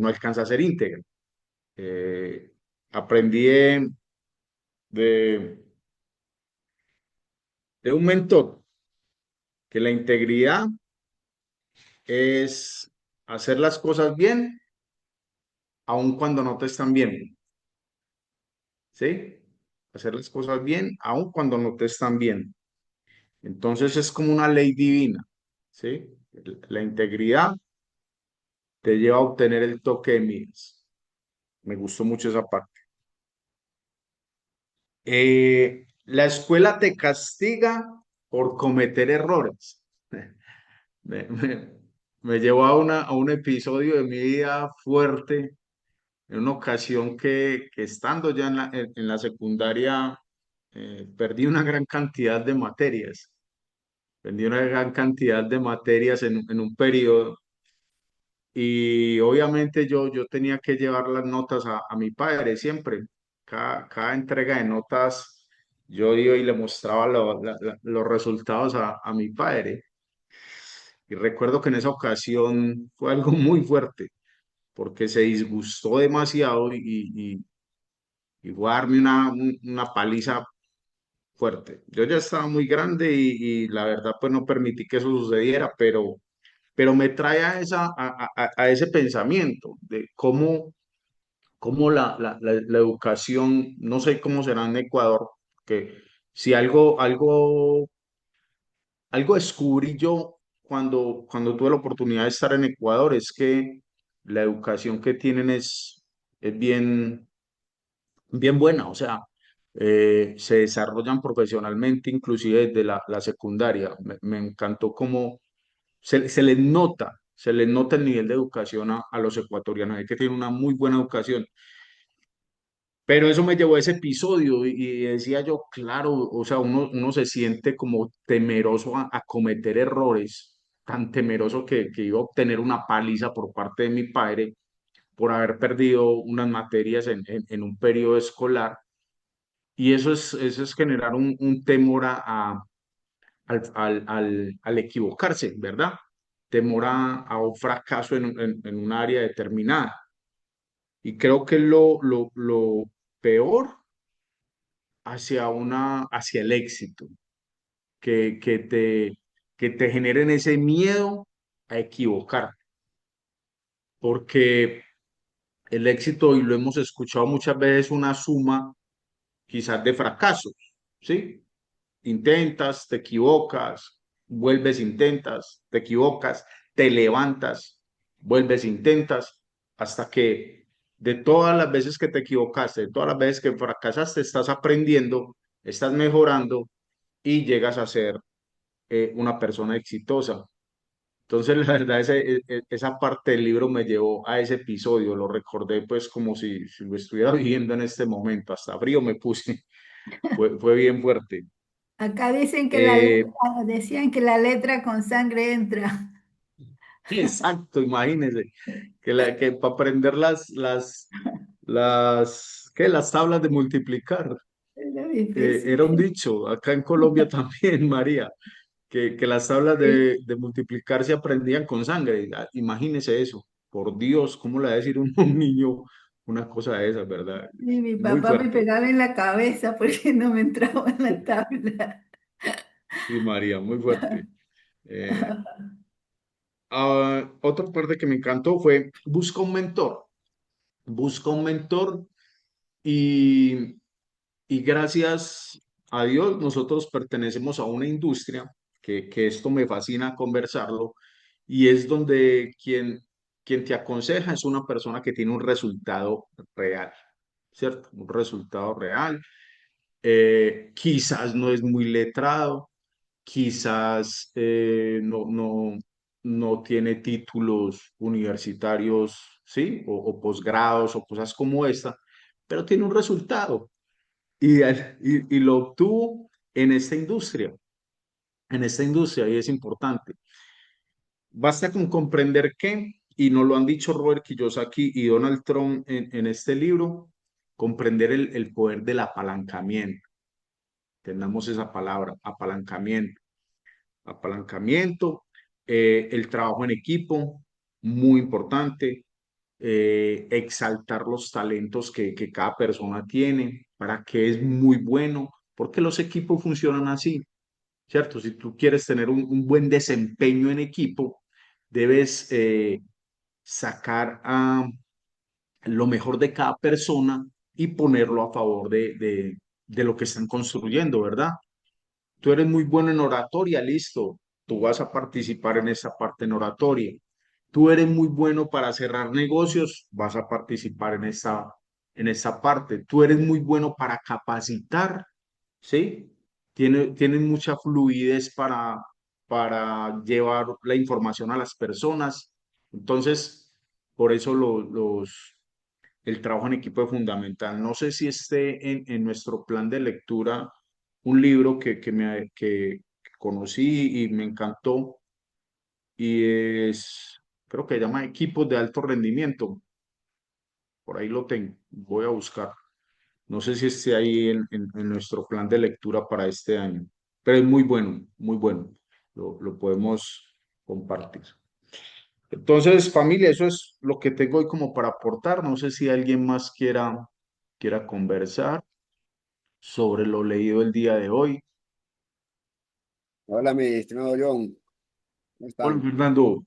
alcanza a ser íntegra. Eh, aprendí de, de un mentor que la integridad es hacer las cosas bien, aun cuando no te están bien, ¿sí? Hacer las cosas bien, aun cuando no te están bien. Entonces es como una ley divina, ¿sí? La integridad te lleva a obtener el toque de miras. Me gustó mucho esa parte. La escuela te castiga por cometer errores. Me, me- me llevó a un episodio de mi vida fuerte, en una ocasión que estando ya en la secundaria, perdí una gran cantidad de materias. Perdí una gran cantidad de materias en un periodo y obviamente yo tenía que llevar las notas a mi padre siempre. Cada entrega de notas yo iba y le mostraba los resultados a mi padre. Y recuerdo que en esa ocasión fue algo muy fuerte porque se disgustó demasiado y fue a darme una paliza fuerte. Yo ya estaba muy grande y la verdad pues no permití que eso sucediera, pero me trae a ese pensamiento de cómo la educación, no sé cómo será en Ecuador, que si algo descubrí yo cuando tuve la oportunidad de estar en Ecuador, es que la educación que tienen es bien buena, o sea, se desarrollan profesionalmente, inclusive desde la secundaria. Me encantó cómo se les nota el nivel de educación a los ecuatorianos, hay que tienen una muy buena educación. Pero eso me llevó a ese episodio y decía yo, claro, o sea, uno se siente como temeroso a cometer errores, tan temeroso que iba a obtener una paliza por parte de mi padre por haber perdido unas materias en un periodo escolar. Y eso es generar un temor al equivocarse, ¿verdad? Temor a un fracaso en un área determinada. Y creo que lo peor hacia el éxito, que, que te, que te generen ese miedo a equivocar, porque el éxito, y lo hemos escuchado muchas veces, es una suma quizás de fracasos, ¿sí? Intentas, te equivocas, vuelves, intentas, te equivocas, te levantas, vuelves, intentas, hasta que de todas las veces que te equivocaste, de todas las veces que fracasaste, estás aprendiendo, estás mejorando y llegas a ser una persona exitosa. Entonces, la verdad, esa parte del libro me llevó a ese episodio, lo recordé pues como si lo estuviera viviendo en este momento, hasta frío me puse, fue bien fuerte. Acá dicen que Eh, decían que la letra con sangre entra. Exacto, imagínese que para aprender las tablas de multiplicar. Era Era un difícil. dicho, acá en Colombia también, María, que las tablas Sí. de multiplicar se aprendían con sangre. Ah, imagínese eso. Por Dios, ¿cómo le va a decir un, un niño una cosa de esas, verdad? Y mi Muy papá me fuerte. pegaba en la cabeza porque no me entraba en la tabla. Sí, María, muy fuerte. Eh, Otra parte que me encantó fue busca un mentor. Busca un mentor y, y gracias a Dios nosotros pertenecemos a una industria que esto me fascina conversarlo y es donde quien te aconseja es una persona que tiene un resultado real, ¿cierto? Un resultado real. Quizás no es muy letrado, quizás no tiene títulos universitarios, ¿sí? O posgrados o cosas como esta, pero tiene un resultado y lo obtuvo en esta industria, y es importante. Basta con comprender que, y nos lo han dicho Robert Kiyosaki y Donald Trump en este libro, comprender el poder del apalancamiento. Tenemos esa palabra, apalancamiento. Apalancamiento, el trabajo en equipo, muy importante, exaltar los talentos que cada persona tiene, para que es muy bueno, porque los equipos funcionan así, ¿cierto? Si tú quieres tener un buen desempeño en equipo, debes sacar lo mejor de cada persona y ponerlo a favor de lo que están construyendo, ¿verdad? Tú eres muy bueno en oratoria, listo. Tú vas a participar en esa parte en oratoria. Tú eres muy bueno para cerrar negocios, vas a participar en esa parte. Tú eres muy bueno para capacitar, ¿sí? Tienes mucha fluidez para llevar la información a las personas. Entonces, por eso el trabajo en equipo es fundamental. No sé si esté en nuestro plan de lectura un libro que conocí y me encantó y creo que se llama Equipos de Alto Rendimiento. Por ahí lo tengo, voy a buscar. No sé si esté ahí en nuestro plan de lectura para este año, pero es muy bueno, muy bueno. Lo podemos compartir. Entonces, familia, eso es lo que tengo hoy como para aportar. No sé si alguien más quiera conversar sobre lo leído el día de hoy. Hola, mi estimado John, ¿cómo Hola, están? Fernando.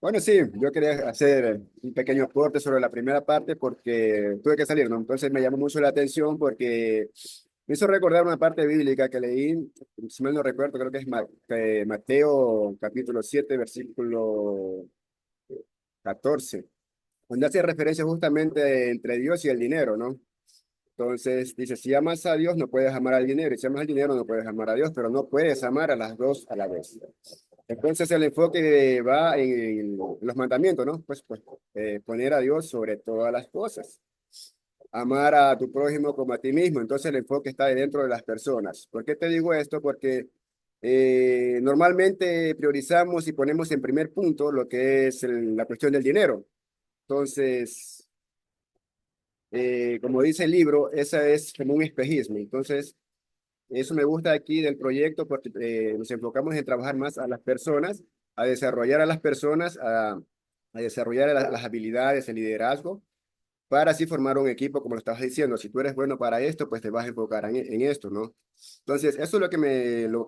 Bueno, sí, yo quería hacer un pequeño aporte sobre la primera parte porque tuve que salir, ¿no? Entonces me llamó mucho la atención porque me hizo recordar una parte bíblica que leí, si mal no recuerdo, creo que es Mateo capítulo 7 versículo 14, donde hace referencia justamente entre Dios y el dinero, ¿no? Entonces dice, si amas a Dios, no puedes amar al dinero, y si amas al dinero, no puedes amar a Dios, pero no puedes amar a las dos a la vez. Entonces el enfoque va en los mandamientos, ¿no? Pues poner a Dios sobre todas las cosas. Amar a tu prójimo como a ti mismo. Entonces el enfoque está dentro de las personas. ¿Por qué te digo esto? Porque normalmente priorizamos y ponemos en primer punto lo que es la cuestión del dinero. Entonces, como dice el libro, esa es como un espejismo. Entonces, eso me gusta aquí del proyecto porque nos enfocamos en trabajar más a las personas, a desarrollar a las personas, a desarrollar las habilidades, el liderazgo, para así formar un equipo, como lo estabas diciendo. Si tú eres bueno para esto, pues te vas a enfocar en esto, ¿no? Entonces, eso es lo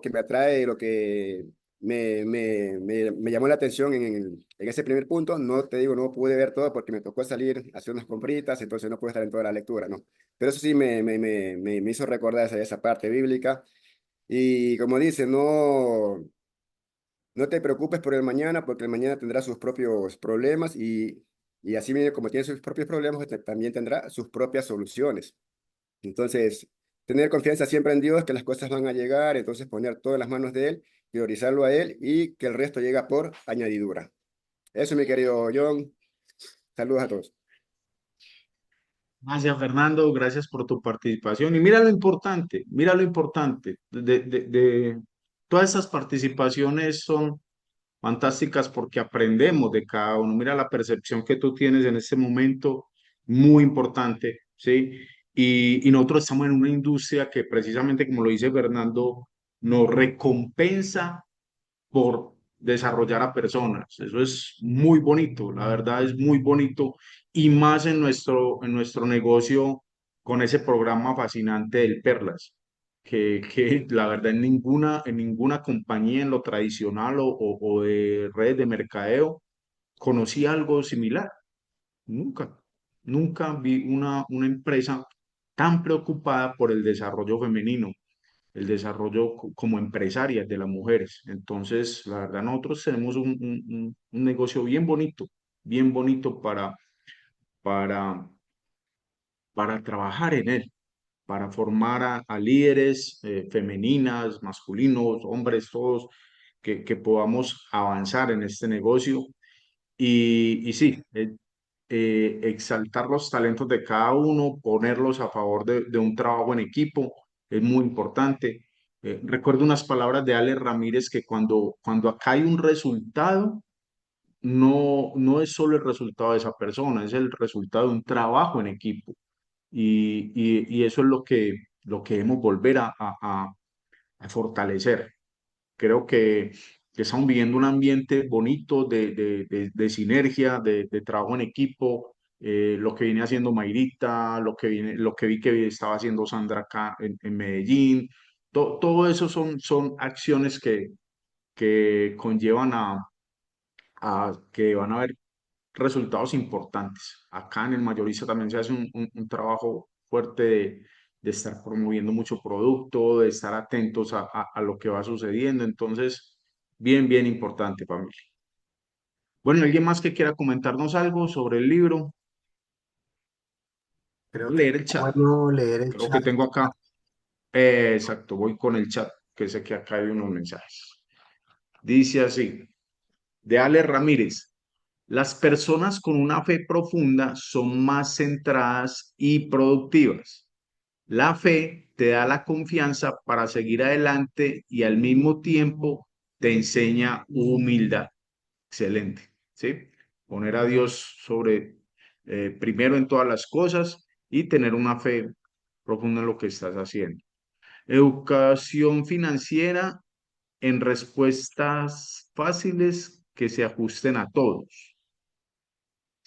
que me atrae, lo que me llamó la atención en ese primer punto. No te digo, no pude ver todo porque me tocó salir a hacer unas compritas, entonces no pude estar en toda la lectura, ¿no? Pero eso sí me hizo recordar esa parte bíblica. Y como dice, no te preocupes por el mañana, porque el mañana tendrá sus propios problemas y así mismo como tiene sus propios problemas, también tendrá sus propias soluciones. Entonces, tener confianza siempre en Dios, que las cosas van a llegar, entonces poner todo en las manos de Él, priorizarlo a Él y que el resto llega por añadidura. Eso, mi querido John. Saludos a todos. Gracias, Fernando. Gracias por tu participación. Y mira lo importante. De todas esas participaciones son fantásticas porque aprendemos de cada uno. Mira la percepción que tú tienes en este momento, muy importante, ¿sí? Y nosotros estamos en una industria que precisamente, como lo dice Fernando, nos recompensa por desarrollar a personas. Eso es muy bonito, la verdad es muy bonito y más en nuestro negocio con ese programa fascinante del Perlas, que la verdad en ninguna compañía en lo tradicional o de redes de mercadeo conocí algo similar. Nunca, nunca vi una empresa tan preocupada por el desarrollo femenino, el desarrollo como empresarias de las mujeres. Entonces, la verdad, nosotros tenemos un negocio bien bonito para, para trabajar en él, para formar a líderes femeninas, masculinos, hombres, todos, que podamos avanzar en este negocio. Y sí, exaltar los talentos de cada uno, ponerlos a favor de un trabajo en equipo, es muy importante. Recuerdo unas palabras de Ale Ramírez que cuando acá hay un resultado, no es solo el resultado de esa persona, es el resultado de un trabajo en equipo. Y eso es lo que debemos volver a fortalecer. Creo que estamos viviendo un ambiente bonito de sinergia, de trabajo en equipo, lo que viene haciendo Mayrita, lo que vi que estaba haciendo Sandra acá en Medellín. Todo eso son acciones que conllevan a que van a haber resultados importantes. Acá en el mayorista también se hace un trabajo fuerte de estar promoviendo mucho producto, de estar atentos a lo que va sucediendo. Entonces, bien importante, familia. Bueno, ¿alguien más que quiera comentarnos algo sobre el libro? Creo que Leer es el chat. bueno leer el Creo que chat. tengo acá. Exacto, voy con el chat, que sé que acá hay unos mensajes. Dice así, de Ale Ramírez. Las personas con una fe profunda son más centradas y productivas. La fe te da la confianza para seguir adelante y al mismo tiempo te enseña humildad. Excelente, ¿sí? Poner a Dios sobre primero en todas las cosas y tener una fe profunda en lo que estás haciendo. Educación financiera en respuestas fáciles que se ajusten a todos.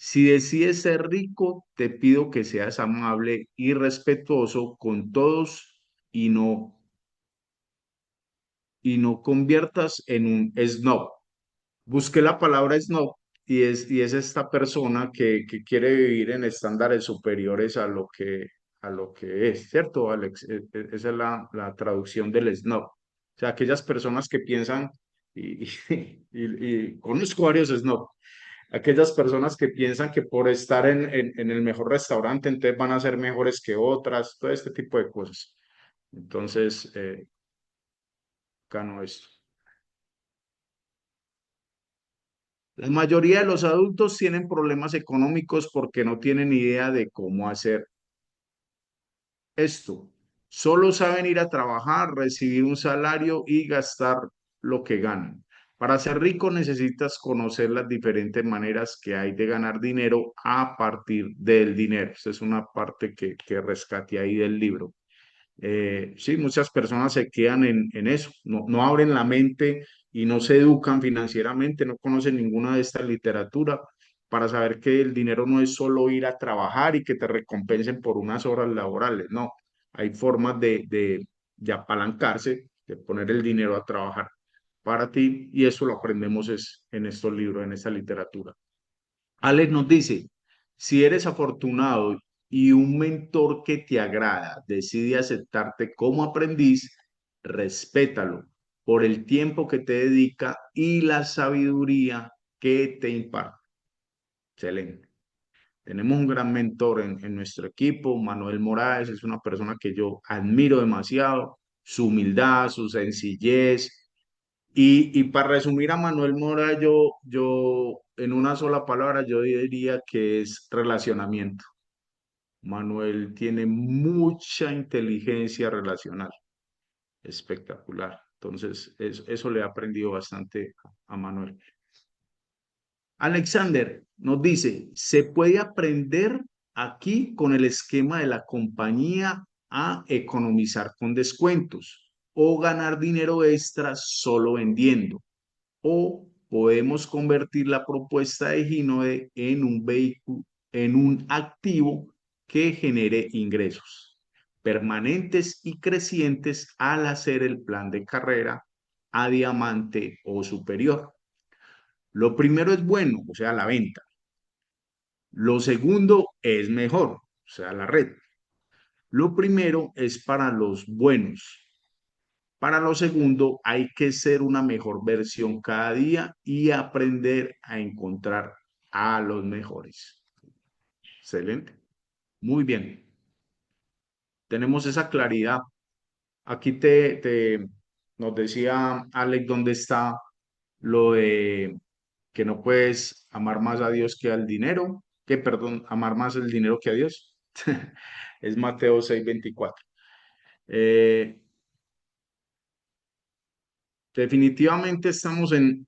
Si decides ser rico, te pido que seas amable y respetuoso con todos y no conviertas en un snob. Busqué la palabra snob y es esta persona que quiere vivir en estándares superiores a lo que es, ¿cierto, Alex? Esa es la traducción del snob. O sea, aquellas personas que piensan, y conozco varios snob, aquellas personas que piensan que por estar en el mejor restaurante, entonces van a ser mejores que otras, todo este tipo de cosas. Entonces, gano esto. La mayoría de los adultos tienen problemas económicos porque no tienen idea de cómo hacer esto. Solo saben ir a trabajar, recibir un salario y gastar lo que ganan. Para ser rico necesitas conocer las diferentes maneras que hay de ganar dinero a partir del dinero. Esta es una parte que rescaté ahí del libro. Sí, muchas personas se quedan en eso, no abren la mente y no se educan financieramente, no conocen ninguna de estas literaturas para saber que el dinero no es solo ir a trabajar y que te recompensen por unas horas laborales, no, hay formas de apalancarse, de poner el dinero a trabajar para ti y eso lo aprendemos es, en estos libros, en esta literatura. Alex nos dice, si eres afortunado y un mentor que te agrada decide aceptarte como aprendiz, respétalo por el tiempo que te dedica y la sabiduría que te imparte. Excelente. Tenemos un gran mentor en nuestro equipo, Manuel Moraes, es una persona que yo admiro demasiado, su humildad, su sencillez, y para resumir a Manuel Mora, yo en una sola palabra, yo diría que es relacionamiento. Manuel tiene mucha inteligencia relacional, espectacular. Entonces, eso le he aprendido bastante a Manuel. Alexander nos dice, ¿se puede aprender aquí con el esquema de la compañía a economizar con descuentos o ganar dinero extra solo vendiendo? ¿O podemos convertir la propuesta de Ginode en un vehículo, en un activo que genere ingresos permanentes y crecientes al hacer el plan de carrera a diamante o superior? Lo primero es bueno, o sea, la venta. Lo segundo es mejor, o sea, la red. Lo primero es para los buenos. Para lo segundo, hay que ser una mejor versión cada día y aprender a encontrar a los mejores. Excelente. Muy bien. Tenemos esa claridad. Aquí nos decía Alex dónde está lo de que no puedes amar más a Dios que al dinero, que perdón, amar más el dinero que a Dios. Es Mateo 6:24. Definitivamente estamos en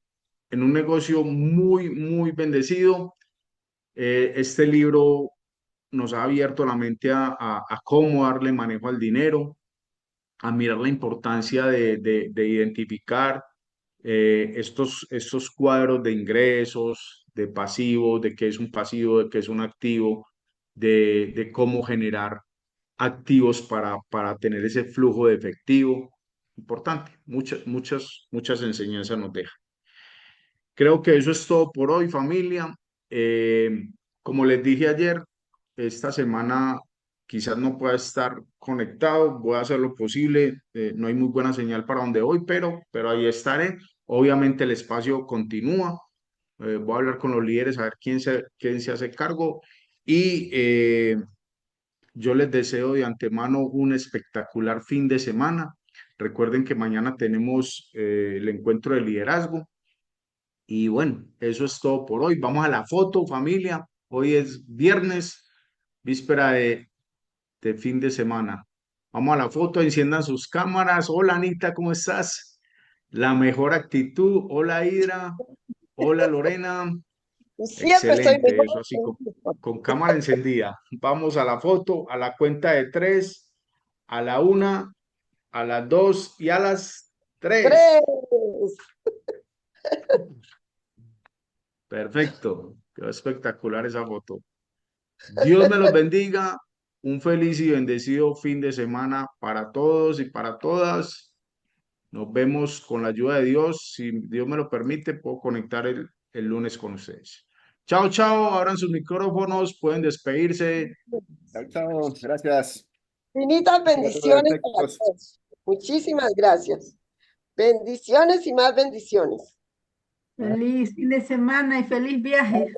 un negocio muy, muy bendecido. Este libro nos ha abierto la mente a cómo darle manejo al dinero, a mirar la importancia de identificar estos cuadros de ingresos, de pasivos, de qué es un pasivo, de qué es un activo, de cómo generar activos para tener ese flujo de efectivo. Importante, muchas, muchas, muchas enseñanzas nos deja. Creo que eso es todo por hoy, familia. Como les dije ayer, esta semana quizás no pueda estar conectado, voy a hacer lo posible. No hay muy buena señal para donde voy, pero ahí estaré. Obviamente el espacio continúa. Voy a hablar con los líderes a ver quién se hace cargo y yo les deseo de antemano un espectacular fin de semana. Recuerden que mañana tenemos el encuentro de liderazgo. Y bueno, eso es todo por hoy. Vamos a la foto, familia. Hoy es viernes, víspera de fin de semana. Vamos a la foto, enciendan sus cámaras. Hola Anita, ¿cómo estás? La mejor actitud. Hola Hidra. Hola Lorena. Siempre estoy Excelente, eso mejor. así con cámara encendida. Vamos a la foto, a la cuenta de 3, a la 1, a las 2 y a las 3. Tres. Perfecto, quedó espectacular esa foto. Dios me los bendiga. Un feliz y bendecido fin de semana para todos y para todas. Nos vemos con la ayuda de Dios. Si Dios me lo permite, puedo conectar el lunes con ustedes. Chao, chao. Abran sus micrófonos. Pueden despedirse. Chao, chao. Gracias. Infinitas Para todos los bendiciones para efectos. todos. Muchísimas gracias. Bendiciones y más bendiciones. Feliz fin de semana y feliz viaje.